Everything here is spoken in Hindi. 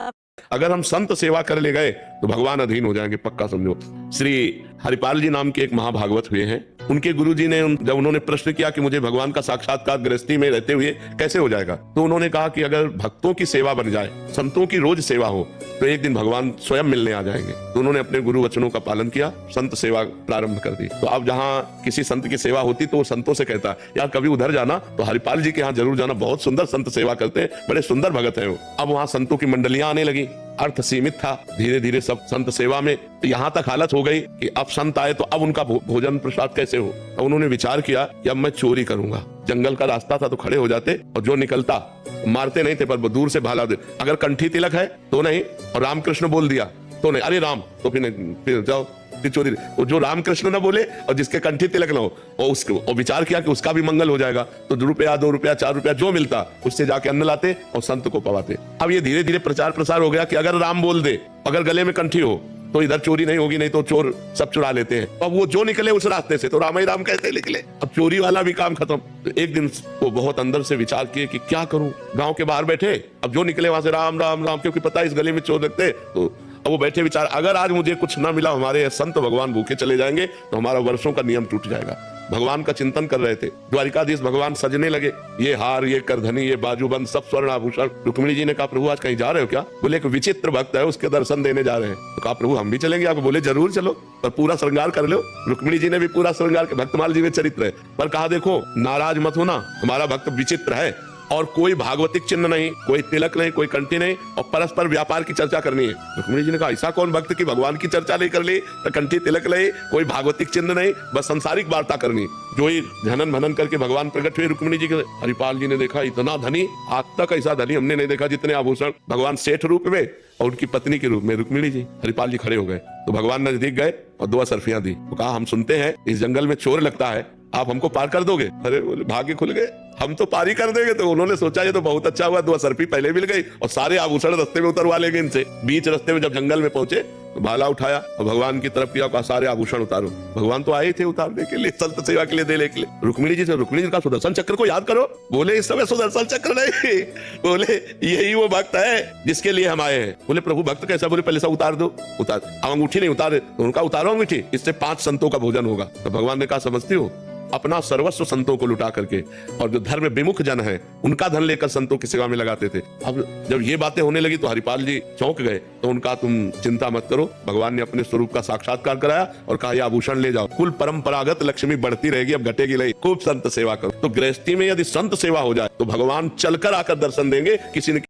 अगर हम संत सेवा कर ले गए तो भगवान अधीन हो जाएंगे, पक्का समझो। श्री हरिपाल जी नाम के एक महाभागवत हुए हैं, उनके गुरुजी ने जब उन्होंने प्रश्न किया कि मुझे भगवान का साक्षात्कार गृहस्थी में रहते हुए कैसे हो जाएगा, तो उन्होंने कहा कि अगर भक्तों की सेवा बन जाए, संतों की रोज सेवा हो, तो एक दिन भगवान स्वयं मिलने आ जाएंगे। तो उन्होंने अपने गुरु वचनों का पालन किया, संत सेवा प्रारंभ कर दी। तो अब जहाँ किसी संत की सेवा होती तो वो संतों से कहता यार कभी उधर जाना, तो हरिपाल जी के यहाँ जरूर जाना, बहुत सुंदर संत सेवा करते हैं, बड़े सुंदर भगत है वो। अब वहाँ संतों की मंडलियां आने लगी, अर्थ सीमित था, धीरे धीरे सब संत सेवा में, तो यहाँ तक हालत हो गई कि अब संत आए तो अब उनका भोजन प्रसाद कैसे हो। अब उन्होंने विचार किया कि अब मैं चोरी करूंगा। जंगल का रास्ता था तो खड़े हो जाते और जो निकलता मारते नहीं थे पर दूर से भाला दे, अगर कंठी तिलक है तो नहीं, और रामकृष्ण बोल दिया तो नहीं, अरे राम तो फिर जाओ चोरी। जो रामकृष्ण ना बोले और जिसके कंठी तिलक ना हो, और उसको और विचार किया कि उसका भी मंगल हो जाएगा, तो ₹2 ₹2 ₹4 जो मिलता उससे जाके अन्न लाते और संत को पवाते। अब ये धीरे धीरे प्रचार प्रसार हो गया कि अगर राम बोल दे, अगर गले में कंठी हो तो इधर चोरी नहीं होगी, नहीं तो चोर सब चुरा लेते हैं। अब वो जो निकले उस रास्ते से तो राम ही राम कहते निकले, अब चोरी वाला भी काम खत्म। तो एक दिन वो बहुत अंदर से विचार किए कि क्या करूं, गांव के बाहर बैठे, अब जो निकले वहां से राम राम राम, क्योंकि पता इस गली में चोर लगते। तो अब वो बैठे विचार, अगर आज मुझे कुछ ना मिला, हमारे संत भगवान भूखे चले जाएंगे तो हमारा वर्षों का नियम टूट जाएगा। भगवान का चिंतन कर रहे थे, द्वारिकाधीश भगवान सजने लगे, ये हार, ये करधनी, ये बाजूबंद, सब स्वर्ण आभूषण। रुक्मिणी जी ने कहा प्रभु आज कहीं जा रहे हो क्या? बोले एक विचित्र भक्त है, उसके दर्शन देने जा रहे हैं। तो कहा प्रभु हम भी चलेंगे आप? बोले जरूर चलो, पर पूरा श्रृंगार कर लो। रुक्मिणी जी ने भी पूरा श्रृंगार, भक्तमाल जी में चरित्र है, पर कहा देखो नाराज मत होना, हमारा भक्त विचित्र है और कोई भागवतिक चिन्ह नहीं, कोई तिलक नहीं, कोई कंठी नहीं, और परस्पर व्यापार की चर्चा करनी है। रुक्मिणी जी ने कहा ऐसा कौन भक्त की भगवान की चर्चा नहीं कर ली, कंठी तिलक नहीं, कोई भागवतिक चिन्ह नहीं, बस संसारिक वार्ता करनी। जो ही झनन भनन करके भगवान प्रकट हुए रुक्मिणी जी के। हरिपाल जी ने देखा इतना धनी, आज तक ऐसा धनी हमने नहीं देखा, जितने आभूषण, भगवान सेठ रूप में और उनकी पत्नी के रूप में रुक्मिणी जी। हरिपाल जी खड़े हो गए तो भगवान नजदीक गए और 2 असरफियां दी। तो कहा हम सुनते हैं इस जंगल में चोर लगता है, आप हमको पार कर दोगे? अरे बोले भाग्य खुल गए, हम तो पारी कर देंगे। तो उन्होंने सोचा ये तो बहुत अच्छा हुआ, 2 असरफी पहले मिल गई और सारे आभूषण रास्ते में उतरवा लेंगे इनसे। बीच रास्ते में जब जंगल में पहुंचे तो भाला उठाया और भगवान की तरफ किया, कहा सारे आभूषण उतारो। भगवान तो आए थे उतारने के लिए, संत सेवा के लिए, देने के लिए। रुक्मिणी जी से, रुक्मिणी जी का सुदर्शन चक्र को याद करो। बोले इस समय सुदर्शन चक्र नहीं, बोले यही वो भक्त है जिसके लिए हम आए हैं। बोले प्रभु भक्त कैसा? बोले पहले सब उतार दो। उतार, अब अंगूठी नहीं उतारे तो उनका उतारो अंगूठी, इससे 5 संतों का भोजन होगा। तो भगवान ने कहा समझती हो, अपना सर्वस्व संतों को लुटा करके, और जो धर्म विमुख जन है उनका धन लेकर संतों की सेवा में लगाते थे। अब जब ये बातें होने लगी तो हरिपाल जी चौंक गए। तो उनका तुम चिंता मत करो, भगवान ने अपने स्वरूप का साक्षात्कार कराया और कहा ये आभूषण ले जाओ, कुल परंपरागत लक्ष्मी बढ़ती रहेगी, अब घटेगी नहीं, खूब संत सेवा करो। तो गृहस्थी में यदि संत सेवा हो जाए तो भगवान चलकर आकर दर्शन देंगे, किसी ने